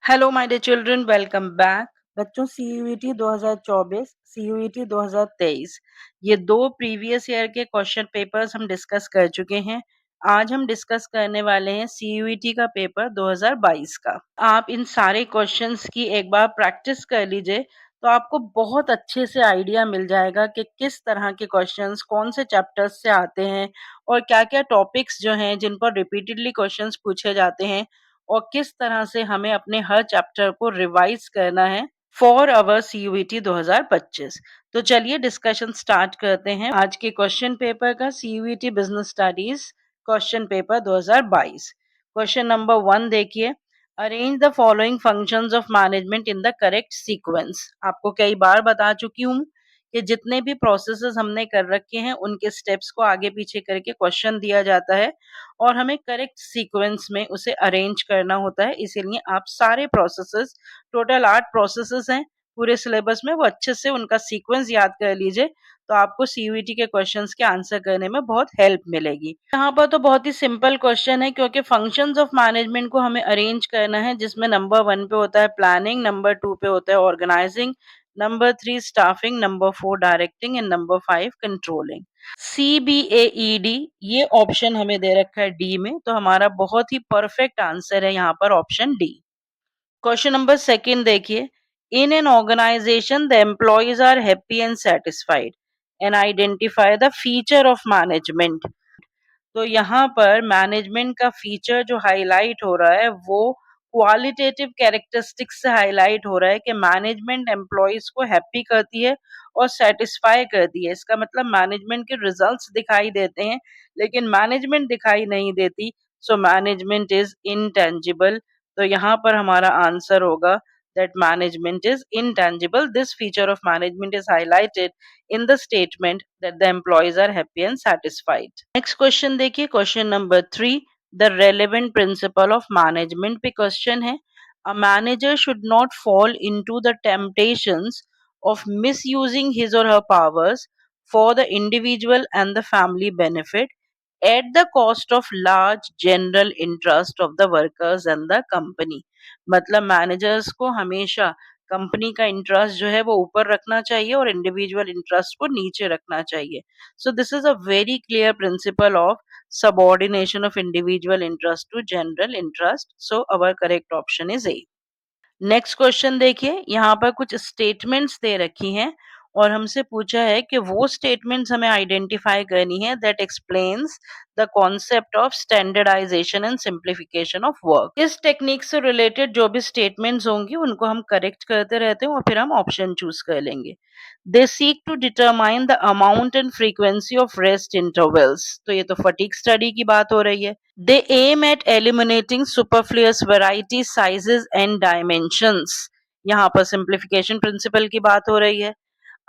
Hello my dear children, welcome back. बच्चों, CUET 2024, CUET 2023 ये दो प्रीवियस ईयर के क्वेश्चन पेपर्स हम डिस्कस कर चुके हैं। आज हम डिस्कस करने वाले हैं सीयूईटी का पेपर 2022 का। आप इन सारे क्वेश्चंस की एक बार प्रैक्टिस कर लीजिए तो आपको बहुत अच्छे से आइडिया मिल जाएगा कि किस तरह के क्वेश्चंस कौन से चैप्टर्स से आते हैं और क्या-क्या टॉपिक्स जो हैं जिन पर रिपीटेडली क्वेश्चंस पूछे जाते हैं और किस तरह से हमें अपने हर चैप्टर को रिवाइज करना है फॉर अवर सीयूईटी 2025। तो चलिए डिस्कशन स्टार्ट करते हैं आज के क्वेश्चन पेपर का, CUET business studies question paper 2022। Question number 1 देखिए, arrange the following functions of management in the correct sequence. आपको कई बार बता चुकी हूँ कि जितने भी प्रोसेसेस हमने कर रखे हैं उनके स्टेप्स को आगे पीछे करके क्वेश्चन दिया जाता है और हमें करेक्ट सीक्वेंस में उसे अरेंज करना होता है। इसीलिए आप सारे प्रोसेसेस, टोटल 8 प्रोसेसेस हैं पूरे सिलेबस में, वो अच्छे से उनका सीक्वेंस याद कर लीजिए तो आपको सीयूईटी के क्वेश्चंस के आंसर करने में बहुत हेल्प मिलेगी। यहाँ पर तो बहुत ही सिंपल क्वेश्चन है क्योंकि फंक्शंस ऑफ मैनेजमेंट को हमें अरेंज करना है, जिसमें नंबर 1 पे होता है प्लानिंग, नंबर 2 पे होता है organising, number 3 staffing, number 4 directing and number 5 controlling. CBAED ये ऑप्शन हमें दे रखा है डी में, तो हमारा बहुत ही परफेक्ट आंसर है यहाँ पर option D. Question number second देखिए, in an organisation the employees are happy and satisfied and identify the feature of management. तो यहाँ पर मैनेजमेंट का फीचर जो हाईलाइट हो रहा है वो क्वालिटेटिव कैरेक्टरिस्टिक्स से हाईलाइट हो रहा है कि मैनेजमेंट एम्प्लॉयज को हैप्पी करती है और सेटिस्फाई करती है। इसका मतलब मैनेजमेंट के रिजल्ट्स दिखाई देते हैं लेकिन मैनेजमेंट दिखाई नहीं देती, सो मैनेजमेंट इज इनटेंजिबल। तो यहाँ पर हमारा आंसर होगा that management is intangible. This feature of management is highlighted in the statement that the employees are happy and satisfied. Next question देखिए, question number 3, the relevant principle of management पे question है, a manager should not fall into the temptations of misusing his or her powers for the individual and the family benefit at the cost of large general interest of the workers and the company। मतलब managers को हमेशा company का interest जो है वो ऊपर रखना चाहिए और इंडिविजुअल इंटरेस्ट को नीचे रखना चाहिए। So this is a very clear principle of subordination of individual interest to general interest. So our correct option is A. Next question देखिए, यहाँ पर कुछ स्टेटमेंट्स दे रखी हैं और हमसे पूछा है कि वो स्टेटमेंट्स हमें आइडेंटिफाई करनी है that explains the concept of standardisation and simplification of work. इस टेक्निक से रिलेटेड जो भी स्टेटमेंट्स होंगी उनको हम करेक्ट करते रहते हैं और फिर हम ऑप्शन चूज कर लेंगे। They seek to determine the amount and frequency of rest intervals. तो ये तो फटीग स्टडी की बात हो रही है। They aim at eliminating superfluous variety, sizes and dimensions। यहाँ पर simplification principle की बात हो रही है।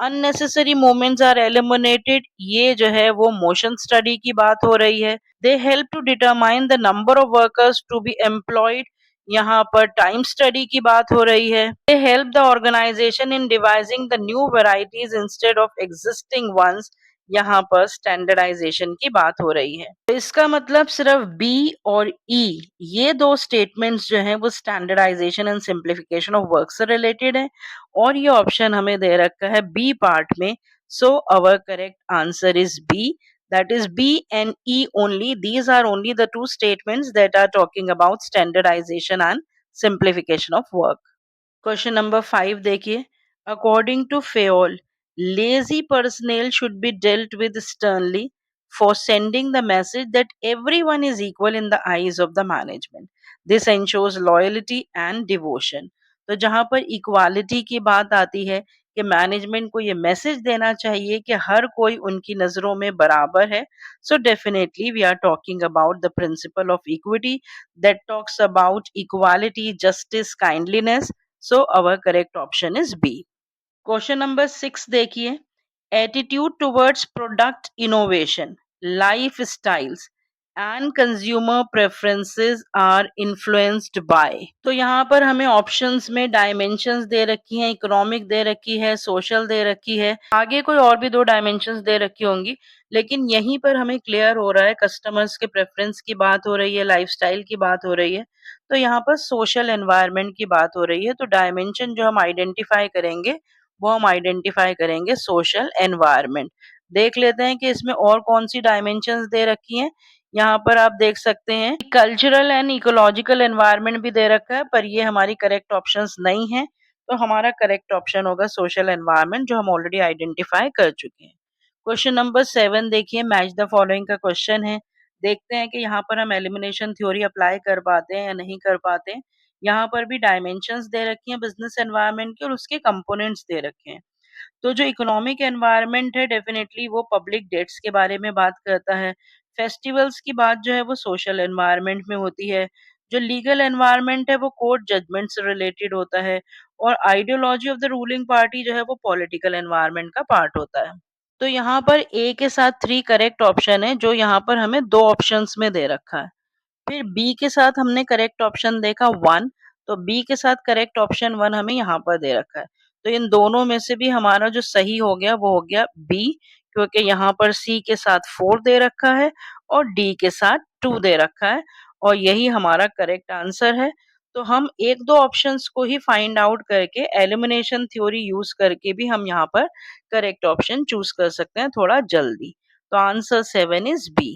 Unnecessary movements are eliminated, ये जो है वो motion study की बात हो रही है। They help to determine the number of workers to be employed, यहाँ पर time study की बात हो रही है। They help the organization in devising the new varieties instead of existing ones, यहाँ पर स्टैंडर्डाइजेशन की बात हो रही है। तो इसका मतलब सिर्फ बी और ई ये दो स्टेटमेंट्स जो हैं वो standardisation and simplification of work से रिलेटेड है और ये ऑप्शन हमें दे रखा है बी पार्ट में। So our correct answer is B, that is B and E only. These are only the two statements that are talking about standardization and simplification of work. Question number 5 देखिए, according to Fayol, lazy personnel should be dealt with sternly for sending the message that everyone is equal in the eyes of the management. This ensures loyalty and devotion. तो जहाँ पर equality की बात आती है कि management को ये मैसेज देना चाहिए कि हर कोई उनकी नजरों में बराबर है, so definitely we are talking about the principle of equity that talks about equality, justice, kindliness. So our correct option is B. Question number 6 देखिए, attitude towards product innovation, lifestyles and consumer preferences are influenced by. तो यहाँ पर हमें options में dimensions दे रखी हैं, economic दे रखी है, सोशल दे रखी है, आगे कोई और भी दो डायमेंशंस दे रखी होंगी, लेकिन यहीं पर हमें क्लियर हो रहा है कस्टमर्स के प्रेफरेंस की बात हो रही है, लाइफस्टाइल की बात हो रही है, तो यहाँ पर सोशल एनवायरनमेंट की बात हो रही है। तो डायमेंशन जो हम आइडेंटिफाई करेंगे वो हम आइडेंटिफाई करेंगे सोशल एनवायरनमेंट। देख लेते हैं कि इसमें और कौन सी डायमेंशंस दे रखी हैं। यहाँ पर आप देख सकते हैं कल्चरल एंड इकोलॉजिकल एनवायरनमेंट भी दे रखा है, पर ये हमारी करेक्ट ऑप्शंस नहीं है। तो हमारा करेक्ट ऑप्शन होगा सोशल एनवायरनमेंट, जो हम ऑलरेडी आइडेंटिफाई कर चुके हैं। क्वेश्चन नंबर 7 देखिए, मैच द फॉलोइंग का क्वेश्चन है। देखते हैं कि यहाँ पर हम एलिमिनेशन थ्योरी अप्लाई कर पाते हैं या नहीं कर पाते हैं। यहाँ पर भी डायमेंशंस दे रखी हैं बिजनेस एनवायरनमेंट के और उसके कंपोनेंट्स दे रखे हैं। तो जो इकोनॉमिक एनवायरनमेंट है डेफिनेटली वो पब्लिक डेट्स के बारे में बात करता है। फेस्टिवल्स की बात जो है वो सोशल एनवायरनमेंट में होती है। जो लीगल एनवायरनमेंट है वो कोर्ट जजमेंट से रिलेटेड होता है। और ideology of the ruling party जो है वो पॉलिटिकल एनवायरनमेंट का पार्ट होता है। तो यहाँ पर ए के साथ 3 करेक्ट ऑप्शन है, जो यहाँ पर हमें 2 ऑप्शंस में दे रखा है। फिर बी के साथ हमने करेक्ट ऑप्शन देखा 1, तो बी के साथ करेक्ट ऑप्शन 1 हमें यहाँ पर दे रखा है। तो इन दोनों में से भी हमारा जो सही हो गया वो हो गया बी, क्योंकि यहाँ पर सी के साथ 4 दे रखा है और डी के साथ 2 दे रखा है, और यही हमारा करेक्ट आंसर है। तो हम एक दो ऑप्शंस को ही फाइंड आउट करके एलिमिनेशन थ्योरी यूज करके भी हम यहाँ पर करेक्ट ऑप्शन चूज कर सकते हैं थोड़ा जल्दी। तो answer 7 is B.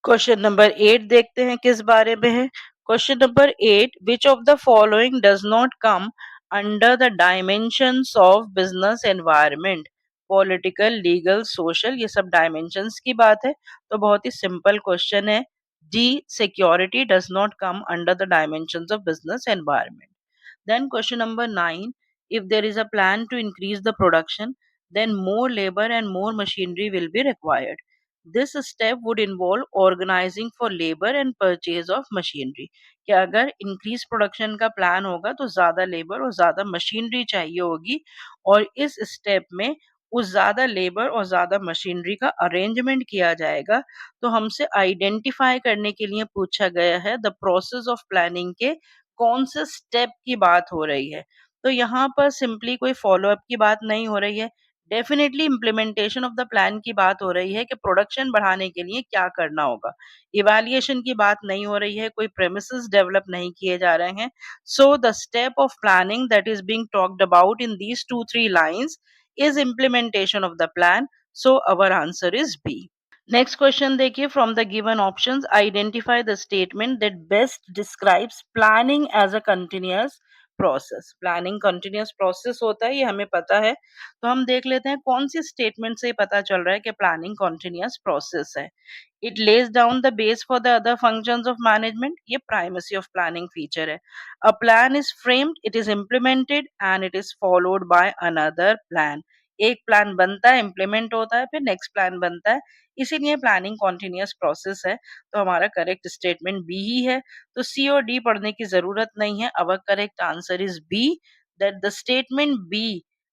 Question number 8 देखते हैं किस बारे में है। Question number 8, which of the following does not come under the dimensions of business environment? Political, legal, social, ये सब डायमेंशंस की बात है। तो बहुत ही सिंपल क्वेश्चन है। D, security does not come under the dimensions of business environment. Then question number 9, if there is a plan to increase the production, then more labor and more machinery will be required. This step would involve organizing for labor and purchase of machinery. कि अगर increase production का plan होगा तो ज़्यादा labor और ज़्यादा machinery चाहिए होगी, और इस step में उस ज़्यादा लेबर और ज़्यादा मशीनरी का अरेंजमेंट किया जाएगा। तो हमसे आइडेंटिफाई करने के लिए पूछा गया है द प्रोसेस ऑफ प्लानिंग के कौन से स्टेप की बात हो रही है। तो यहाँ पर सिंपली कोई फॉलो अप की बात नहीं हो रही है, definitely implementation of the plan की बात हो रही है कि प्रोडक्शन बढ़ाने के लिए क्या करना होगा। इवैल्यूएशन की बात नहीं हो रही है, कोई प्रेमिसेस डेवलप नहीं किए जा रहे हैं। So the step of planning that is being talked about in these 2-3 lines is implementation of the plan. So our answer is B. Next question देखिए, from the given options identify the statement that best describes planning as a continuous process. Planning continuous process होता है, ये हमें पता है। तो हम देख लेते हैं कौन सी स्टेटमेंट से पता चल रहा है कि प्लानिंग continuous process है। It lays down the base for the other functions of management. ये primacy of planning feature है। A plan is framed, it is implemented and it is followed by another plan. एक plan बनता है, implement होता है, फिर next plan बनता है, इसीलिए प्लानिंग कॉन्टिन्यूअस प्रोसेस है। तो हमारा करेक्ट स्टेटमेंट बी ही है। तो सी और डी पढ़ने की जरूरत नहीं है। Our correct answer is B, that the statement B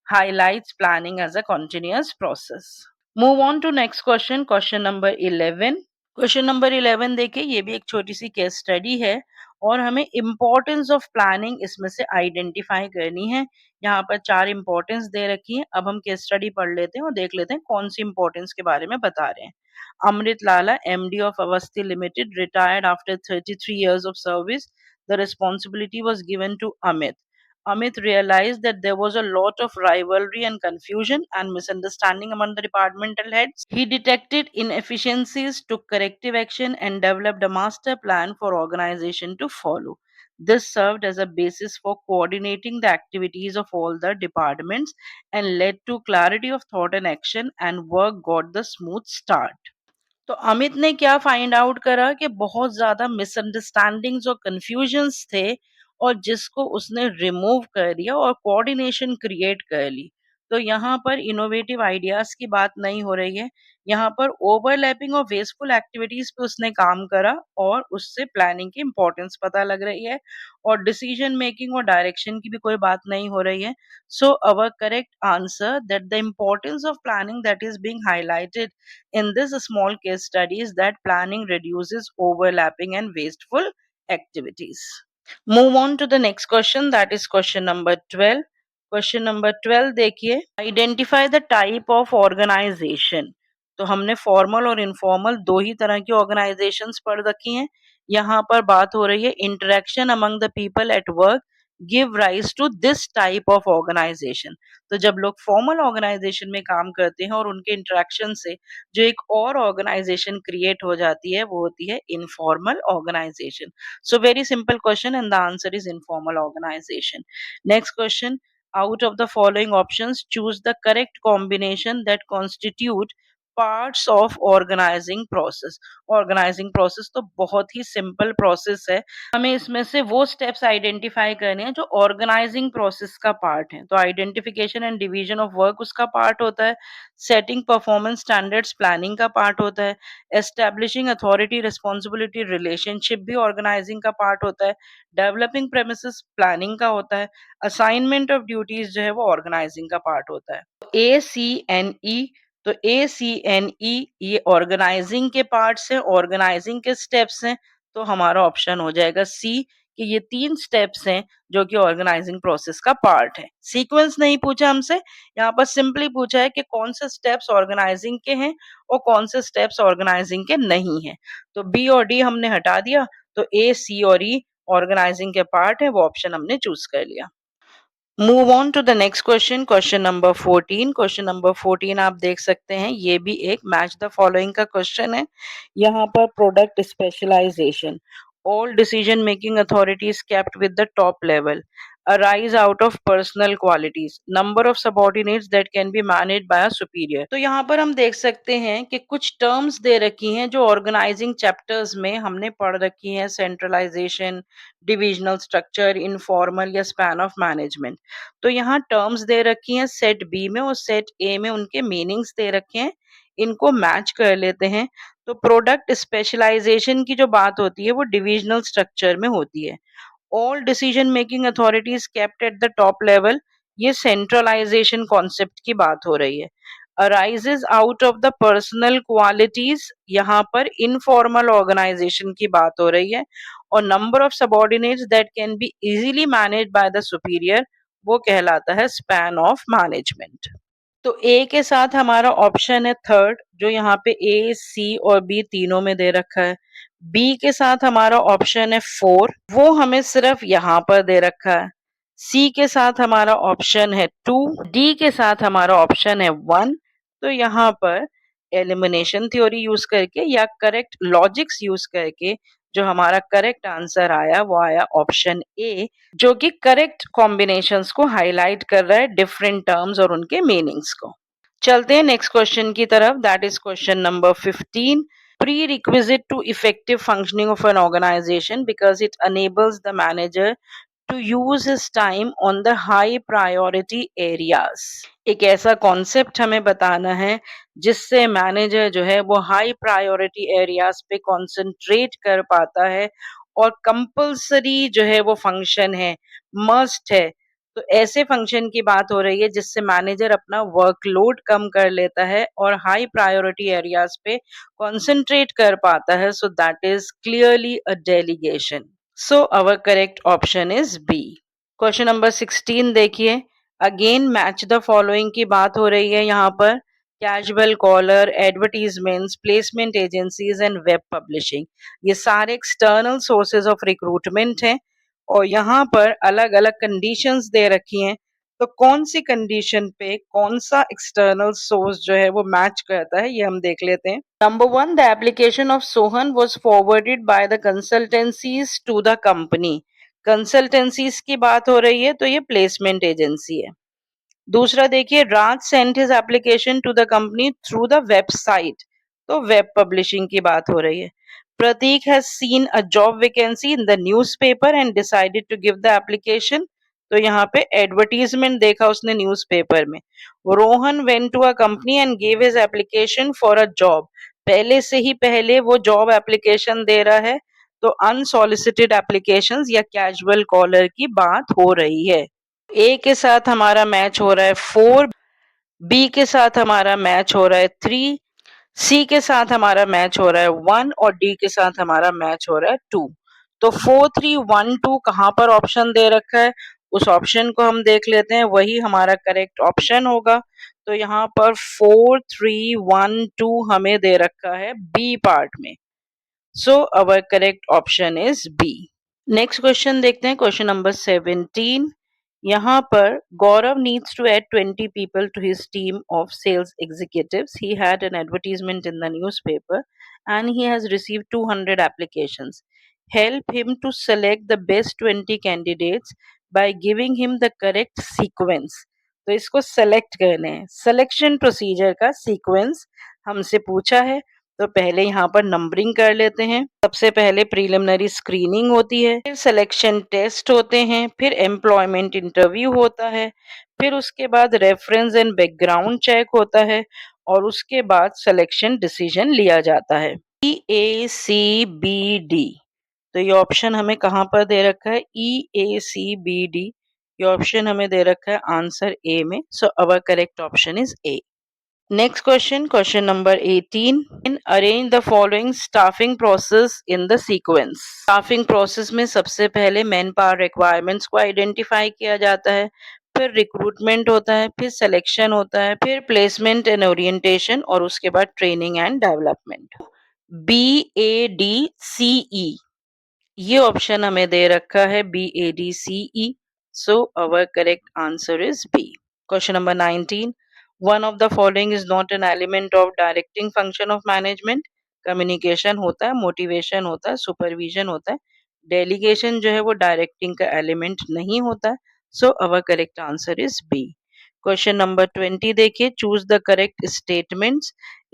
highlights planning as a continuous process. Move on to next question, question number 11. Question number 11 देखिए, ये भी एक छोटी सी केस स्टडी है और हमें इम्पोर्टेंस ऑफ प्लानिंग इसमें से आइडेंटिफाई करनी है। यहाँ पर 4 इम्पोर्टेंस दे रखी है। अब हम केस स्टडी पढ़ लेते हैं और देख लेते हैं कौन सी इम्पोर्टेंस के बारे में बता रहे हैं। Amrit Lala, MD of Awasthi limited, retired after 33 years of service. The responsibility was given to Amit. Amit realized that there was a lot of rivalry and confusion and misunderstanding among the departmental heads. He detected inefficiencies, took corrective action, and developed a master plan for organization to follow. This served as a basis for coordinating the activities of all the departments and led to clarity of thought and action, and work got the smooth start. तो अमित ने क्या find out करा कि बहुत ज्यादा misunderstandings और confusions थे, और जिसको उसने रिमूव कर दिया और कोऑर्डिनेशन क्रिएट कर ली। तो यहाँ पर इनोवेटिव आइडियाज की बात नहीं हो रही है, यहाँ पर ओवरलैपिंग और वेस्टफुल एक्टिविटीज पे उसने काम करा और उससे प्लानिंग की इंपॉर्टेंस पता लग रही है, और डिसीजन मेकिंग और डायरेक्शन की भी कोई बात नहीं हो रही है. So our correct answer that the importance of planning that is being highlighted in this small case study is that planning reduces overlapping and wasteful activities. Move on to the next question, that is question number 12. Question number 12 देखिए, identify the type of organization. तो हमने formal और informal दो ही तरह की organisations पढ़ रखी हैं. यहाँ पर बात हो रही है interaction among the people at work give rise to this type of organisation. तो जब लोग फॉर्मल ऑर्गेनाइजेशन में काम करते हैं और उनके इंटरेक्शन से जो एक और ऑर्गेनाइजेशन क्रिएट हो जाती है वो होती है informal organisation. So very simple question and the answer is informal organization. Next question. Out of the following options, choose the correct combination that constitute parts of organizing process. Organizing process तो बहुत ही simple process है. हमें इसमें से वो steps identify करने हैं जो organizing process का part है. तो identification and division of work उसका part होता है. Setting performance standards planning का part होता है. एस्टैब्लिशिंग अथॉरिटी रिस्पॉन्सिबिलिटी रिलेशनशिप भी ऑर्गेनाइजिंग का पार्ट होता है. डेवलपिंग प्रेमिसेस प्लानिंग का होता है. असाइनमेंट ऑफ ड्यूटीज जो है वो ऑर्गेनाइजिंग का पार्ट होता है. ACNE, तो ACNE ये ऑर्गेनाइजिंग के पार्ट्स हैं, ऑर्गेनाइजिंग के स्टेप्स हैं. तो हमारा ऑप्शन हो जाएगा सी कि ये 3 स्टेप्स हैं जो कि ऑर्गेनाइजिंग प्रोसेस का पार्ट है. सीक्वेंस नहीं पूछा हमसे, यहाँ पर सिंपली पूछा है कि कौन से स्टेप्स ऑर्गेनाइजिंग के हैं और कौन से स्टेप्स ऑर्गेनाइजिंग के नहीं हैं. तो बी और डी हमने हटा दिया, तो ए, सी और ई ऑर्गेनाइजिंग के पार्ट है, वो ऑप्शन हमने चूज कर लिया. Move on to the next question, question number 14. Question number 14 आप देख सकते हैं, ये भी एक मैच द फॉलोइंग का क्वेश्चन है. यहाँ पर product specialisation, all decision making authorities kept with the top level, arise out of personal qualities, number of subordinates that can be managed by a superior. तो यहाँ पर हम देख सकते हैं कि कुछ टर्म्स दे रखी हैं जो ऑर्गेनाइजिंग चैप्टर्स में हमने पढ़ रखी हैं. सेंट्रलाइजेशन, डिविजनल स्ट्रक्चर, इनफॉर्मल या स्पैन ऑफ मैनेजमेंट. तो यहाँ टर्म्स दे रखी हैं सेट बी में और सेट ए में, उनके मीनिंग्स दे रखे हैं. इनको मैच कर लेते हैं. तो प्रोडक्ट स्पेशलाइजेशन की जो बात होती है वो डिविजनल स्ट्रक्चर में होती है. All decision making authorities kept at the top level, ये सेंट्रलाइजेशन कॉन्सेप्ट की बात हो रही है. Arises out of the personal qualities, यहाँ पर इनफॉर्मल ऑर्गेनाइजेशन की बात हो रही है. और number of subordinates that can be easily managed by the superior, वो कहलाता है स्पैन ऑफ मैनेजमेंट. तो ए के साथ हमारा ऑप्शन है थर्ड, जो यहाँ पे ए, सी और बी तीनों में दे रखा है. बी के साथ हमारा ऑप्शन है 4, वो हमें सिर्फ यहाँ पर दे रखा है. सी के साथ हमारा ऑप्शन है 2, डी के साथ हमारा ऑप्शन है 1. तो यहाँ पर एलिमिनेशन थ्योरी यूज करके या करेक्ट लॉजिक्स यूज करके जो हमारा करेक्ट आंसर आया वो आया ऑप्शन ए, जो कि करेक्ट कॉम्बिनेशंस को हाईलाइट कर रहा है, डिफरेंट टर्म्स और उनके मीनिंग्स को. चलते हैं नेक्स्ट क्वेश्चन की तरफ, that is question number 15. Prerequisite to effective functioning of an organization because it enables the manager to use his time on the high priority areas. एक ऐसा कॉन्सेप्ट हमें बताना है जिससे मैनेजर जो है वो हाई प्रायोरिटी एरियाज पे कंसंट्रेट कर पाता है और कंपल्सरी जो है वो फंक्शन है, मस्ट है. तो ऐसे फंक्शन की बात हो रही है जिससे मैनेजर अपना वर्कलोड कम कर लेता है और हाई प्रायोरिटी एरियाज पे कंसंट्रेट कर पाता है. So that is clearly a delegation. So our correct option is B. Question number 16 देखिए, अगेन मैच द फॉलोइंग की बात हो रही है यहाँ पर. Casual caller, advertisements, placement agencies and web publishing, ये सारे एक्सटर्नल सोर्सेज ऑफ रिक्रूटमेंट हैं और यहाँ पर अलग अलग कंडीशंस दे रखी हैं. तो कौन सी कंडीशन पे कौन सा एक्सटर्नल सोर्स जो है वो मैच करता है ये हम देख लेते हैं. Number 1, the application of Sohan was forwarded by the consultancies to the company. Consultancies की बात हो रही है तो ये प्लेसमेंट एजेंसी है. दूसरा देखिए, Raj sent his application to the company through the website, तो वेब पब्लिशिंग की बात हो रही है. Pratik has seen a job vacancy in the newspaper and decided to give the application. तो यहाँ पे एडवर्टीजमेंट देखा उसने न्यूज़पेपर में। Rohan went to a company and give his application for a job. पहले से ही पहले वो जॉब एप्लीकेशन दे रहा है, तो अनसॉलिसिटेड एप्लीकेशंस या कैजुअल कॉलर की बात हो रही है। ए के साथ हमारा मैच हो रहा है 4, बी के साथ हमारा मैच हो रहा है 3, सी के साथ हमारा मैच हो रहा है 1 और डी के साथ हमारा मैच हो रहा है 2। तो 4 3 1 2 कहाँ पर ऑप्शन दे रखा है, उस ऑप्शन को हम देख लेते हैं, वही हमारा करेक्ट ऑप्शन होगा। तो यहाँ पर 4 3 1 2 हमें दे रखा है बी पार्ट में। So our correct option is B. Next question देखते हैं, क्वेश्चन नंबर 17। यहाँ पर गौरव needs to add 20 people to his team of sales executives. He had an advertisement in the newspaper and he has received 200 applications. Help him to select the best 20 candidates by giving him the correct sequence. तो इसको select करना है, selection procedure का sequence हमसे पूछा है। तो पहले यहाँ पर नंबरिंग कर लेते हैं। सबसे पहले प्रीलिमिनरी स्क्रीनिंग होती है, फिर सिलेक्शन टेस्ट होते हैं, फिर एम्प्लॉयमेंट इंटरव्यू होता है, फिर उसके बाद रेफरेंस एंड बैकग्राउंड चेक होता है और उसके बाद सिलेक्शन डिसीजन लिया जाता है। EACBD, तो ये ऑप्शन हमें कहाँ पर दे रखा है, EACBD ये ऑप्शन हमें दे रखा है आंसर ए में। So our correct option is A. Next question, question number 18. Arrange the following staffing process in the sequence. Staffing process में सबसे पहले मैन पावर रिक्वायरमेंट्स को आइडेंटिफाई किया जाता है, फिर रिक्रूटमेंट होता है, फिर सिलेक्शन होता है, फिर प्लेसमेंट एंड ओरिएंटेशन और उसके बाद ट्रेनिंग एंड डेवलपमेंट। BADCE ये ऑप्शन हमें दे रखा है BADCE। So our correct answer is B. Question number 19. One of the following is not an element of directing function of management. Communication होता है, motivation होता है, supervision होता है, delegation जो है वो directing का element नहीं होता है। So our correct answer is B. Question number 20 देखिए, choose the correct statements.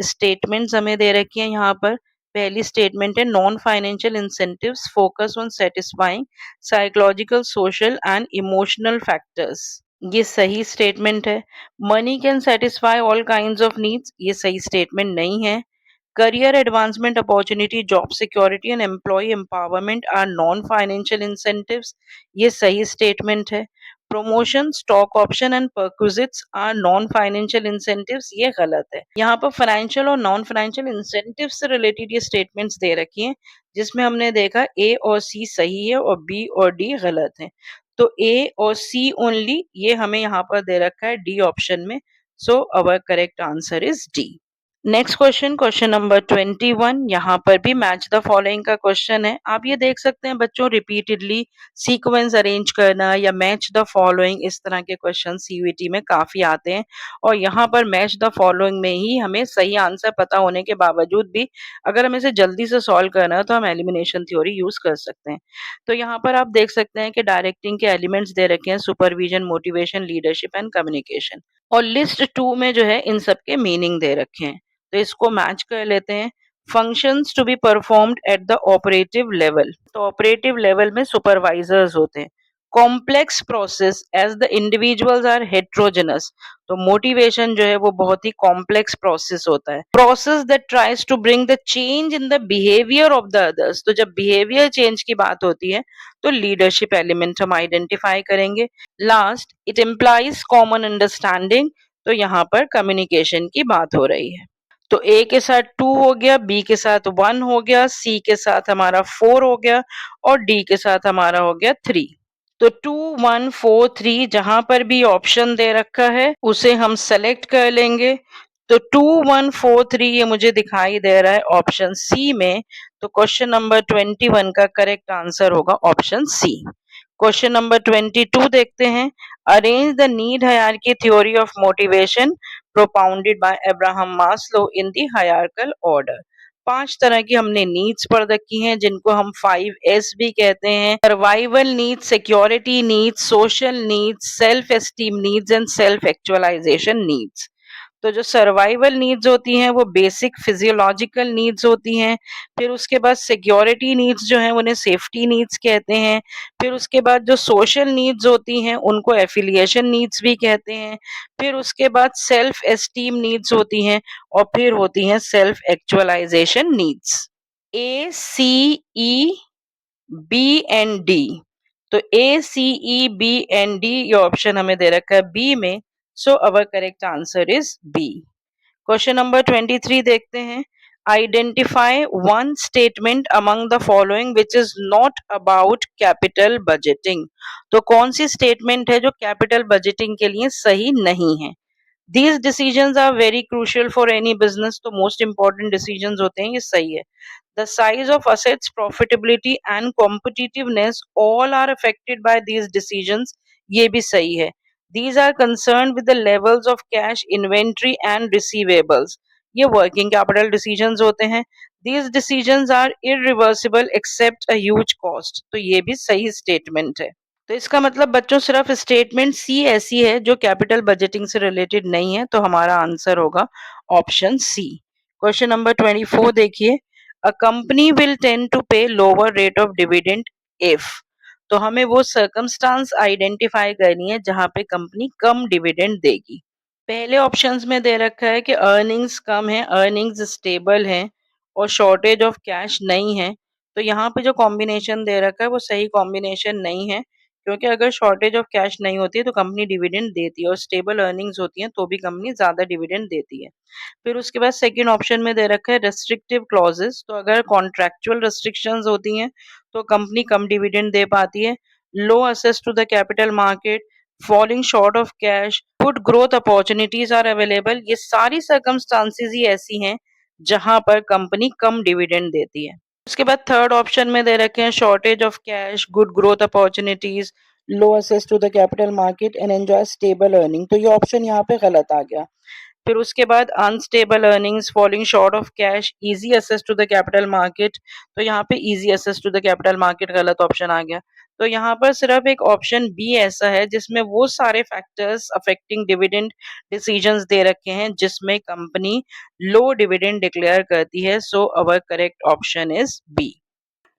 Statements हमें दे रखी है यहाँ पर। पहली स्टेटमेंट है non financial incentives focus on satisfying psychological social and emotional factors, ये सही स्टेटमेंट है। Money can satisfy all kinds of needs, ये सही स्टेटमेंट नहीं है। Career advancement opportunity, job security and employee empowerment are non-financial incentives, ये सही statement है। Promotion, stock option and perquisites are non-financial incentives, ये गलत है। यहाँ पर financial और non-financial incentives से related ये statements दे रखी हैं, जिसमें हमने देखा A और C सही है और B और D गलत है। तो A और C only ये हमें यहाँ पर दे रखा है D ऑप्शन में। So our correct answer is D. Next question, question number 21। यहाँ पर भी मैच द फॉलोइंग का क्वेश्चन है। आप ये देख सकते हैं बच्चों, रिपीटेडली सीक्वेंस अरेंज करना या मैच द फॉलोइंग, इस तरह के क्वेश्चन सीयूईटी में काफी आते हैं और यहाँ पर मैच द फॉलोइंग में ही हमें सही आंसर पता होने के बावजूद भी अगर हमें इसे जल्दी से सॉल्व करना है तो हम एलिमिनेशन थ्योरी यूज कर सकते हैं। तो यहाँ पर आप देख सकते हैं कि डायरेक्टिंग के एलिमेंट्स दे रखे हैं, supervision, motivation, leadership and communication, और लिस्ट 2 में जो है इन सब के मीनिंग दे रखे हैं। तो इसको मैच कर लेते हैं। Functions to be performed at the operative level, तो ऑपरेटिव लेवल में सुपरवाइजर्स होते हैं। Complex process as the individuals are heterogeneous, तो मोटिवेशन जो है वो बहुत ही कॉम्प्लेक्स प्रोसेस होता है। Process that tries to bring the change in the behaviour of the others, तो जब बिहेवियर चेंज की बात होती है तो लीडरशिप एलिमेंट हम आइडेंटिफाई करेंगे। Last, it implies common understanding, तो यहाँ पर कम्युनिकेशन की बात हो रही है। तो ए के साथ 2 हो गया, बी के साथ 1 हो गया, सी के साथ हमारा 4 हो गया और डी के साथ हमारा हो गया 3। तो 2 1 4 3 जहां पर भी ऑप्शन दे रखा है उसे हम सेलेक्ट कर लेंगे। तो 2 1 4 3 ये मुझे दिखाई दे रहा है ऑप्शन सी में। तो क्वेश्चन नंबर 21 का करेक्ट आंसर होगा ऑप्शन सी। क्वेश्चन नंबर 22 देखते हैं। Arrange the need hierarchy theory of motivation propounded bye Abraham Maslow in the hierarchical order. 5 तरह की हमने नीड्स पढ़ रखी हैं, जिनको हम 5S भी कहते हैं। Survival needs, security needs, social needs, self esteem needs and self actualisation needs. तो जो सर्वाइवल नीड्स होती हैं वो बेसिक फिजियोलॉजिकल नीड्स होती हैं। फिर उसके बाद सिक्योरिटी नीड्स जो हैं उन्हें सेफ्टी नीड्स कहते हैं। फिर उसके बाद जो सोशल नीड्स होती हैं उनको एफिलिएशन नीड्स भी कहते हैं। फिर उसके बाद सेल्फ एस्टीम नीड्स होती हैं और फिर होती हैं self actualisation needs. A C E B and D. तो A C E B and D ये ऑप्शन हमें दे रखा है बी में, so our correct answer is B. Question number 23 देखते हैं। Identify one statement among the following which is not about capital budgeting. तो कौन सी स्टेटमेंट है जो कैपिटल बजटिंग के लिए सही नहीं है? These decisions are very crucial for any business, तो most important decisions होते हैं, ये सही है। The size of assets, profitability and competitiveness all are affected by these decisions, ये भी सही है। These are concerned with the levels of cash, inventory and receivables, ये working capital decisions होते हैं। These decisions are irreversible except a huge cost, तो ये भी सही statement है। तो इसका मतलब बच्चों सिर्फ स्टेटमेंट सी ऐसी है जो कैपिटल बजटिंग से रिलेटेड नहीं है, तो हमारा आंसर होगा ऑप्शन सी। क्वेश्चन नंबर 24 देखिए। A company will tend to pay lower rate of dividend if. तो हमें वो सर्कमस्टांस आइडेंटिफाई करनी है जहां पे कंपनी कम डिविडेंड देगी। पहले ऑप्शंस में दे रखा है कि अर्निंग्स कम है, अर्निंग्स स्टेबल है और शॉर्टेज ऑफ कैश नहीं है। तो यहाँ पे जो कॉम्बिनेशन दे रखा है वो सही कॉम्बिनेशन नहीं है, क्योंकि अगर शॉर्टेज ऑफ कैश नहीं होती है तो कंपनी डिविडेंड देती है और स्टेबल अर्निंग्स होती हैं तो भी कंपनी ज्यादा डिविडेंड देती है। फिर उसके बाद सेकंड ऑप्शन में दे रखा है रेस्ट्रिक्टिव क्लॉजेस। तो अगर कॉन्ट्रैक्चुअल रेस्ट्रिक्शंस होती हैं तो कंपनी कम डिविडेंड दे पाती है। Low access to the capital market, falling short of cash, good growth opportunities are available, ये सारी सर्कमस्टांसेस ही ऐसी हैं जहां पर कंपनी कम डिविडेंड देती है। उसके बाद थर्ड ऑप्शन में दे रखे हैं shortage of cash, good growth opportunities, low access to the capital market and enjoy stable earning. तो ये ऑप्शन यहाँ पे गलत आ गया। फिर उसके बाद unstable earnings, falling short of cash, easy access to the capital market. तो यहाँ पे easy access to the capital market गलत ऑप्शन आ गया। तो यहाँ पर सिर्फ एक ऑप्शन बी ऐसा है जिसमें वो सारे फैक्टर्स अफेक्टिंग डिविडेंड डिसीजंस दे रखे हैं जिसमें कंपनी लो डिविडेंड डिक्लेयर करती है। So our correct option is B.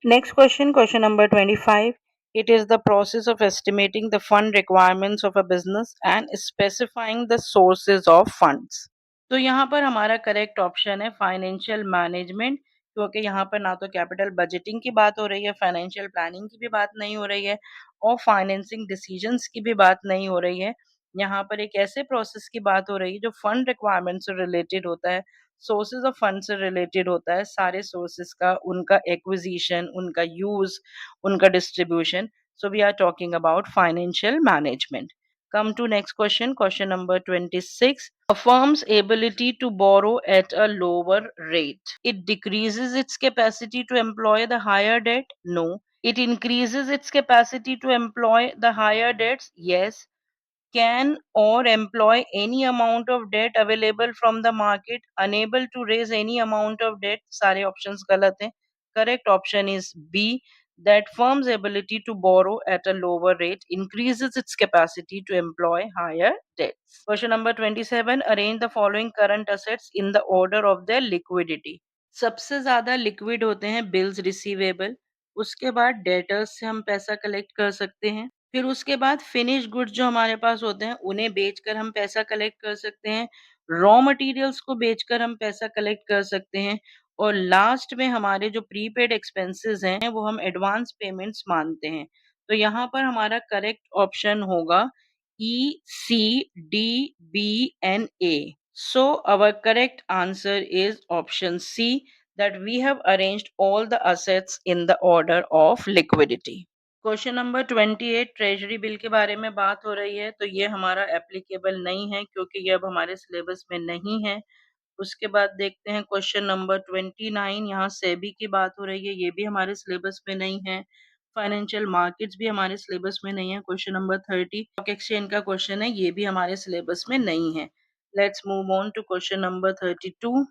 Next question, question number 25. It is the process of estimating the fund requirements of a business and specifying the sources of funds. तो यहाँ पर हमारा correct option है financial management, क्योंकि यहाँ पर ना तो कैपिटल बजटिंग की बात हो रही है, फाइनेंशियल प्लानिंग की भी बात नहीं हो रही है और फाइनेंसिंग डिसीजंस की भी बात नहीं हो रही है। यहाँ पर एक ऐसे प्रोसेस की बात हो रही है जो फंड रिक्वायरमेंट से रिलेटेड होता है, सोर्सेज ऑफ फंड से रिलेटेड होता है, सारे सोर्सेज का, उनका एक्विजिशन, उनका यूज, उनका distribution. So we are talking about financial management. Come to next question, question number 26. A firm's ability to borrow at a lower rate. It decreases its capacity to employ the higher debt? No. It increases its capacity to employ the higher debts? Yes. Can or employ any amount of debt available from the market, unable to raise any amount of debt, सारे options गलत हैं। Correct option is B, that firm's ability to borrow at a lower rate increases its capacity to employ higher debts. Question number 27. Arrange the following current assets in the order of their liquidity. सबसे ज्यादा liquid होते हैं bills receivable, उसके बाद debtors से हम पैसा collect कर सकते हैं, फिर उसके बाद फिनिश गुड्स जो हमारे पास होते हैं उन्हें बेचकर हम पैसा कलेक्ट कर सकते हैं, रॉ मटेरियल्स को बेचकर हम पैसा कलेक्ट कर सकते हैं और लास्ट में हमारे जो प्रीपेड एक्सपेंसेस हैं वो हम एडवांस पेमेंट्स मानते हैं। तो यहाँ पर हमारा करेक्ट ऑप्शन होगा E C D B and A. So our correct answer is option C, that we have arranged all the assets in the order of liquidity. Question number 28, treasury bill के बारे में बात हो रही है, तो ये हमारा एप्लीकेबल नहीं है क्योंकि ये अब हमारे सिलेबस में नहीं है। उसके बाद देखते हैं क्वेश्चन नंबर 29, यहाँ सेबी की बात हो रही है, ये भी हमारे सिलेबस में नहीं है। फाइनेंशियल मार्केट्स भी हमारे सिलेबस में नहीं है। क्वेश्चन नंबर 30 स्टॉक एक्सचेंज का क्वेश्चन है, ये भी हमारे सिलेबस में नहीं है। Let's move on to question number 32।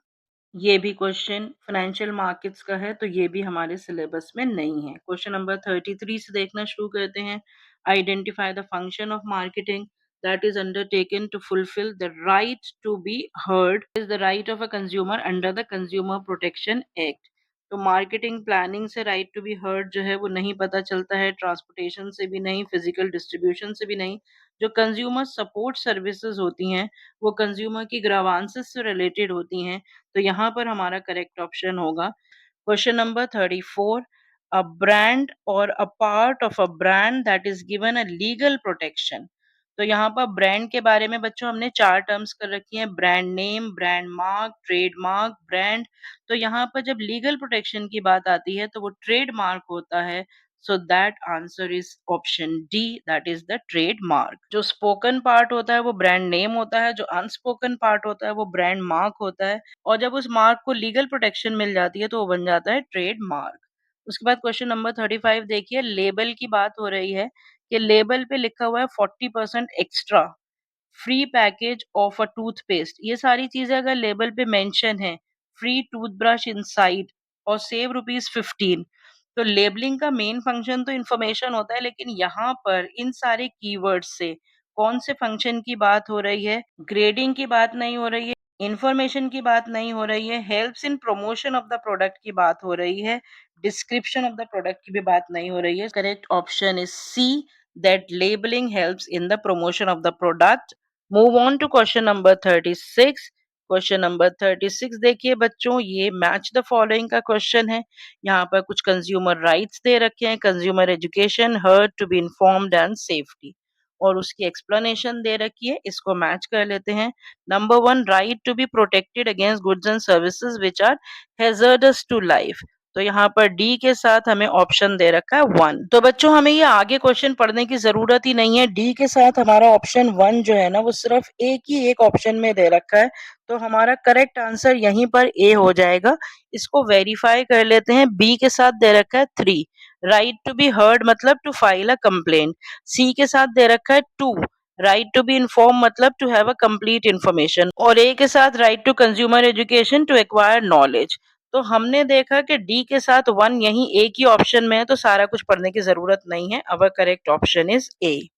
ये भी क्वेश्चन फाइनेंशियल मार्केट्स का है, तो ये भी हमारे सिलेबस में नहीं है। क्वेश्चन नंबर 33 से देखना शुरू करते हैं। Identify the function of marketing. that is undertaken to fulfill the right to be heard is the right of a consumer under the Consumer Protection Act. तो मार्केटिंग प्लानिंग से राइट टू बी हर्ड जो है वो नहीं पता चलता है, transportation से भी नहीं, फिजिकल डिस्ट्रीब्यूशन से भी नहीं। जो कंज्यूमर सपोर्ट सर्विसेज होती हैं वो कंज्यूमर की ग्रावांसेस से रिलेटेड होती हैं। तो यहाँ पर हमारा करेक्ट ऑप्शन होगा question number 34, a brand or a part of a brand that is given a legal protection। तो यहाँ पर ब्रांड के बारे में बच्चों हमने 4 टर्म्स कर रखी हैं, brand name, brand mark, trademark, brand. तो यहाँ पर जब लीगल प्रोटेक्शन की बात आती है तो वो ट्रेडमार्क होता है। So that answer is option D, that is the trademark. जो स्पोकन पार्ट होता है वो ब्रांड नेम होता है, जो अनस्पोकन पार्ट होता है वो ब्रांड मार्क होता है, और जब उस मार्क को लीगल प्रोटेक्शन मिल जाती है तो वो बन जाता है ट्रेडमार्क। उसके बाद क्वेश्चन नंबर 35 देखिए, लेबल की बात हो रही है कि लेबल पे लिखा हुआ है 40% extra, free package of a toothpaste. ये सारी चीजें अगर लेबल पे मेंशन है, फ्री टूथब्रश इनसाइड और सेव ₹15, तो लेबलिंग का मेन फंक्शन तो इन्फॉर्मेशन होता है, लेकिन यहाँ पर इन सारे कीवर्ड्स से कौन से फंक्शन की बात हो रही है? ग्रेडिंग की बात नहीं हो रही है, इन्फॉर्मेशन की बात नहीं हो रही है, helps in promotion of the product की बात हो रही है, डिस्क्रिप्शन ऑफ द प्रोडक्ट की भी बात नहीं हो रही है। Correct option is C, that labeling helps in the promotion of the product। Move on to question number 36। Question number 36 देखिए बच्चों, ये मैच द फॉलोइंग का क्वेश्चन है। यहाँ पर कुछ कंज्यूमर राइट्स दे रखे हैं, consumer education, heard to be informed and safety, और उसकी एक्सप्लेनेशन दे रखी है। इसको मैच कर लेते हैं। Number 1, right to be protected against goods and services which are hazardous to life. तो यहाँ पर डी के साथ हमें ऑप्शन दे रखा है 1। तो बच्चों हमें ये आगे क्वेश्चन पढ़ने की जरूरत ही नहीं है। डी के साथ हमारा ऑप्शन 1 जो है ना वो सिर्फ एक ऑप्शन में दे रखा है, तो हमारा करेक्ट आंसर यहीं पर ए हो जाएगा। इसको वेरीफाई कर लेते हैं। बी के साथ दे रखा है 3, राइट टू बी हर्ड मतलब to file a complaint. C के साथ दे रखा है 2, राइट टू बी इन्फॉर्म मतलब to have a complete information, और ए के साथ right to consumer education to acquire knowledge. तो हमने देखा कि डी के साथ 1 यहीं एक ही ऑप्शन में है, तो सारा कुछ पढ़ने की जरूरत नहीं है। Our correct option is A.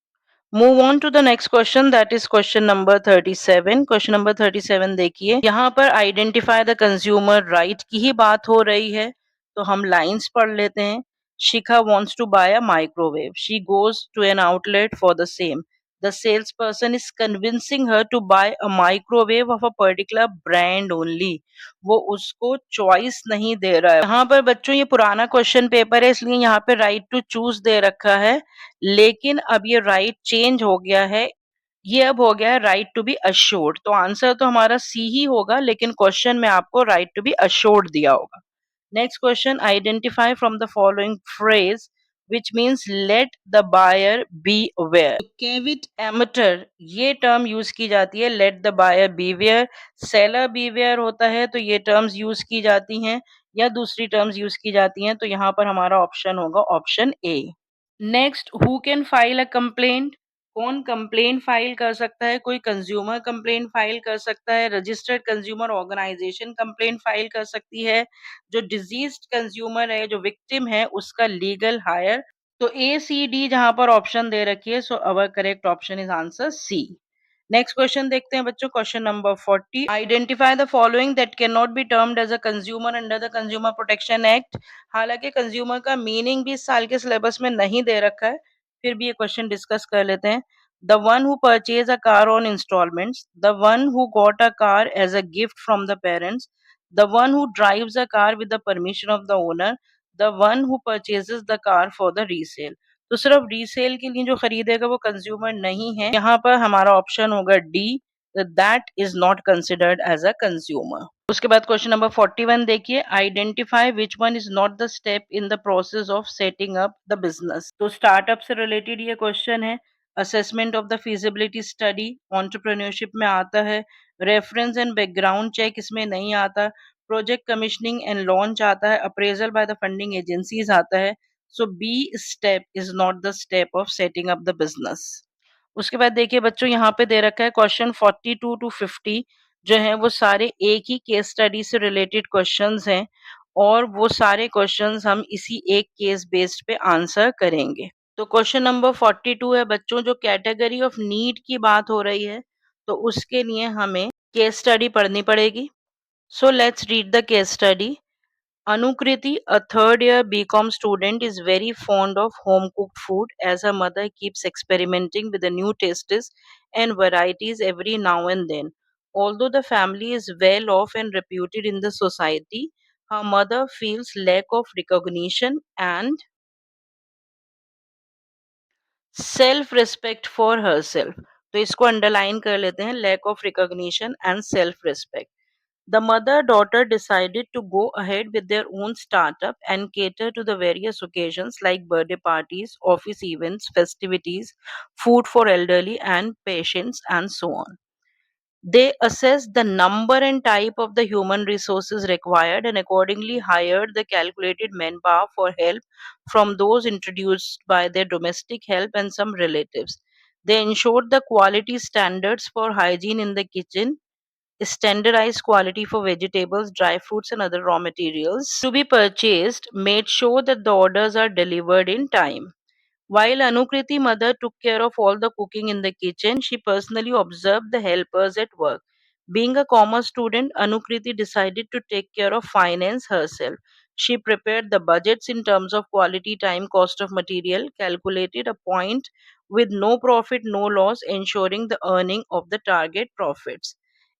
Move on to the next question, that is question number 37। Question number 37 देखिए, यहाँ पर आइडेंटिफाई द कंज्यूमर राइट की ही बात हो रही है, तो हम लाइंस पढ़ लेते हैं। शिखा wants to buy a microwave, she goes to an outlet for the same, the salesperson is convincing her to buy a microwave of a particular brand only। वो उसको चॉइस नहीं दे रहा है। यहाँ पर बच्चों ये पुराना क्वेश्चन पेपर है, इसलिए यहाँ पे राइट टू चूज दे रखा है, लेकिन अब ये राइट चेंज हो गया है। ये अब हो गया है राइट टू बी अश्योर्ड। तो आंसर तो हमारा सी ही होगा, लेकिन क्वेश्चन में आपको राइट टू बी अश्योर्ड दिया होगा। Next question, identify from the following phrase which means let the buyer beware। Caveat emptor ये टर्म यूज की जाती है, let the buyer beware। Seller beware होता है, तो ये टर्म्स यूज की जाती हैं, या दूसरी टर्म्स यूज की जाती हैं। तो यहाँ पर हमारा ऑप्शन होगा option A. Next, who can file a complaint. कौन कंप्लेंट फाइल कर सकता है? कोई कंज्यूमर कंप्लेंट फाइल कर सकता है, registered consumer organisation complaint file कर सकती है, जो डिजीज्ड कंज्यूमर है, जो विक्टिम है, उसका लीगल हायर। तो ए सी डी जहां पर ऑप्शन दे रखी है, so our correct option is answer C. Next question देखते हैं बच्चों, question number 40। Identify the following that can not be termed as a consumer under the consumer protection act. हालांकि consumer का मीनिंग भी इस साल के सिलेबस में नहीं दे रखा है, फिर भी ये क्वेश्चन डिस्कस कर लेते हैं। The one who purchase a car on instalments, the one who got a car as a gift from the parents, the one who drives a car with the permission of the owner, the one who purchases the car for the resale. तो सिर्फ resale के लिए जो खरीदेगा वो consumer नहीं है। यहाँ पर हमारा ऑप्शन होगा D, that is not considered as a consumer. उसके बाद क्वेश्चन नंबर 41 देखिए, identify which one is not the step in the process of setting up the business. तो स्टार्टअप से रिलेटेड ये क्वेश्चन है। Assessment of the feasibility study entrepreneurship में आता है, रेफरेंस एंड बैकग्राउंड चेक इसमें नहीं आता, प्रोजेक्ट कमिश्निंग एंड लॉन्च आता है, appraisal by the funding agencies आता है। So B step is not the step of setting up the business. उसके बाद देखिए बच्चों, यहाँ पे दे रखा है क्वेश्चन 42 टू 50 जो है वो सारे एक ही केस स्टडी से रिलेटेड क्वेश्चंस हैं, और वो सारे क्वेश्चंस हम इसी एक केस बेस्ड पे आंसर करेंगे। तो क्वेश्चन नंबर 42 है बच्चों, जो कैटेगरी ऑफ नीड की बात हो रही है तो उसके लिए हमें केस स्टडी पढ़नी पड़ेगी. So let's read the case study. Anukriti, a third year BCom student, is very fond of home cooked food as her mother keeps experimenting with the new tastes and varieties every now and then. Although the family is well off and reputed in the society, her mother feels lack of recognition and self respect for herself. तो इसको underline कर लेते हैं, lack of recognition and self respect. The mother-daughter decided to go ahead with their own startup and cater to the various occasions like birthday parties, office events, festivities, food for elderly and patients, and so on. They assessed the number and type of the human resources required and accordingly hired the calculated manpower for help from those introduced by their domestic help and some relatives. They ensured the quality standards for hygiene in the kitchen, standardized quality for vegetables, dry fruits, and other raw materials to be purchased, made sure that the orders are delivered in time. While Anukriti mother took care of all the cooking in the kitchen, she personally observed the helpers at work. Being a commerce student, Anukriti decided to take care of finance herself. She prepared the budgets in terms of quality, time, cost of material, calculated a point with no profit, no loss, ensuring the earning of the target profits.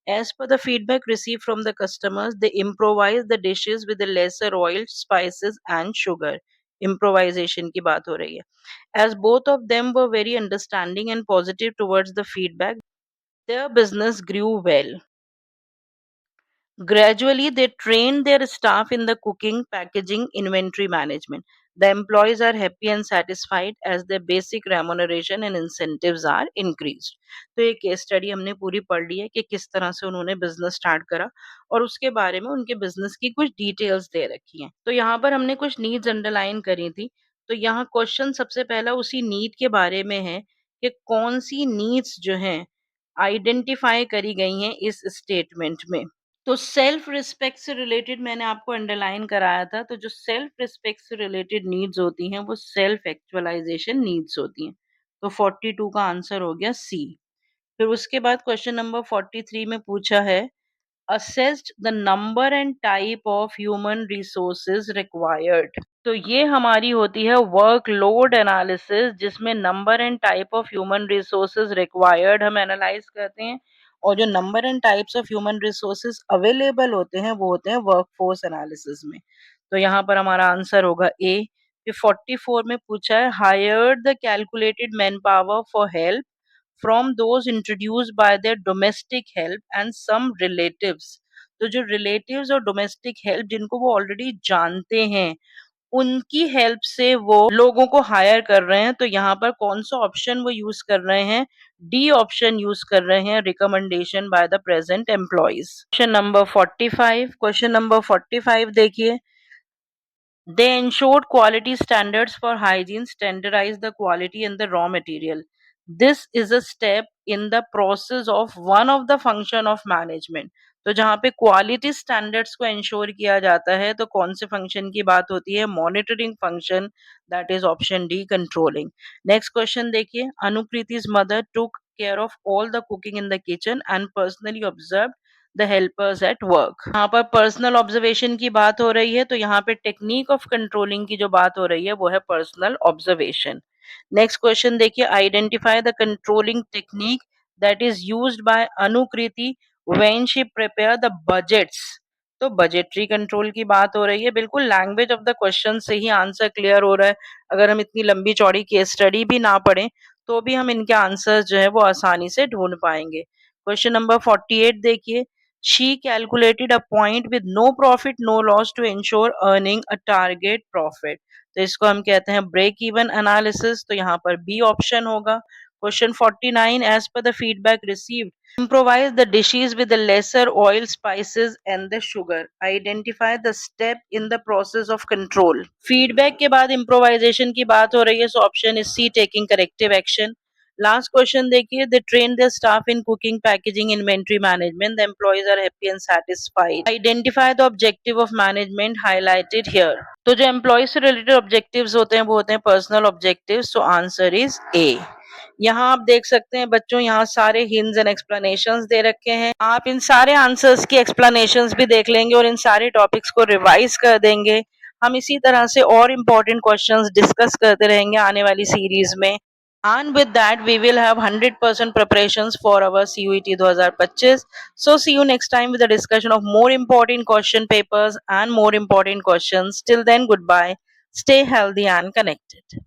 As per the feedback received from the customers, they improvised the dishes with the lesser oil, spices, and sugar. Improvisation की बात हो रही है. As both of them were very understanding and positive towards the feedback, their business grew well. Gradually, they trained their staff in the cooking, packaging, inventory management. The employees are happy and satisfied as their basic remuneration and incentives are increased. तो ये case study हमने पूरी पढ़ ली है कि किस तरह से उन्होंने बिजनेस स्टार्ट करा और उसके बारे में उनके बिजनेस की कुछ डिटेल्स दे रखी हैं. तो यहाँ पर हमने कुछ नीड्स अंडरलाइन करी थी. तो यहाँ क्वेश्चन सबसे पहला उसी नीड के बारे में है कि कौन सी नीड्स जो हैं आइडेंटिफाई करी गई हैं इस स्टेटमेंट में. तो सेल्फ रिस्पेक्ट से रिलेटेड मैंने आपको अंडरलाइन कराया था, तो जो सेल्फ रिस्पेक्ट से रिलेटेड नीड्स होती हैं, वो सेल्फ एक्चुअलाइज़ेशन नीड्स होती हैं. तो 42 का आंसर हो गया सी. फिर उसके बाद क्वेश्चन नंबर 43 में पूछा है, assessed the number and type of human resources required. तो ये हमारी होती है वर्कलोड एनालिसिस, जिसमें number and type of human resources required हम एनालाइज करते हैं और जो number and types of human resources available होते हैं वो होते हैं वर्कफोर्स एनालिसिस में. तो यहाँ पर हमारा आंसर होगा ए. फिर 44 में पूछा है, hired the calculated man power for help from those introduced by their domestic help and some relatives. तो जो relatives और domestic help जिनको वो already जानते हैं, उनकी हेल्प से वो लोगों को हायर कर रहे हैं. तो यहाँ पर कौन सा ऑप्शन वो यूज कर रहे हैं? डी ऑप्शन यूज कर रहे हैं, recommendation by the present employees. Question number 45 देखिए. They ensured quality standards for hygiene, standardized the quality and the raw material. This is a step in the process of one of the function of management. तो जहाँ पे quality standards को ensure किया जाता है तो कौन से फंक्शन की बात होती है? Monitoring function, that is option D, controlling. Next question देखिए. अनुकृति's mother took care of all the cooking in the kitchen and personally observed the helpers at work. यहाँ पर पर्सनल ऑब्जर्वेशन की बात हो रही है, तो यहाँ पे टेक्निक ऑफ कंट्रोलिंग की जो बात हो रही है वो है पर्सनल ऑब्जर्वेशन. नेक्स्ट क्वेश्चन देखिए. Identify the controlling technique that is used by Anukriti when she prepare the budgets. तो बजटरी कंट्रोल की बात हो रही है. बिल्कुल लैंग्वेज ऑफ द क्वेश्चन से ही आंसर क्लियर हो रहा है. अगर हम इतनी लंबी चौड़ी केस स्टडी भी ना पढ़ें तो भी हम इनके आंसर्स जो है वो आसानी से ढूंढ पाएंगे. क्वेश्चन नंबर 48 देखिए. She calculated a point with no profit, no loss to ensure earning a target profit. तो इसको हम कहते हैं ब्रेक इवन एनालिसिस. तो यहाँ पर बी ऑप्शन होगा. Question 49, as per the feedback received, improvise the dishes with the lesser oil, spices and the sugar. Identify the step in the process of control. Feedback के बाद improvisation की बात हो रही है, so option is C, taking corrective action. Last question देखिए, they train their staff in cooking, packaging, inventory management, the employees are happy and satisfied, identify the objective of management highlighted here. तो जो employees से related objectives होते हैं वो होते हैं personal objectives, तो आंसर इज ए। यहाँ आप देख सकते हैं बच्चों, यहाँ सारे हिंट्स एंड एक्सप्लेनेशंस दे रखे हैं। आप इन सारे आंसर्स की एक्सप्लेनेशंस भी देख लेंगे और इन सारे टॉपिक्स को रिवाइज कर देंगे। हम इसी तरह से और इम्पोर्टेंट क्वेश्चंस डिस्कस करते रहेंगे आने वाली सीरीज में। And with that, we will have 100% preparations for our CUET 2025. So see you next time with a discussion of more important question papers and more important questions. Till then, goodbye. Stay healthy and connected.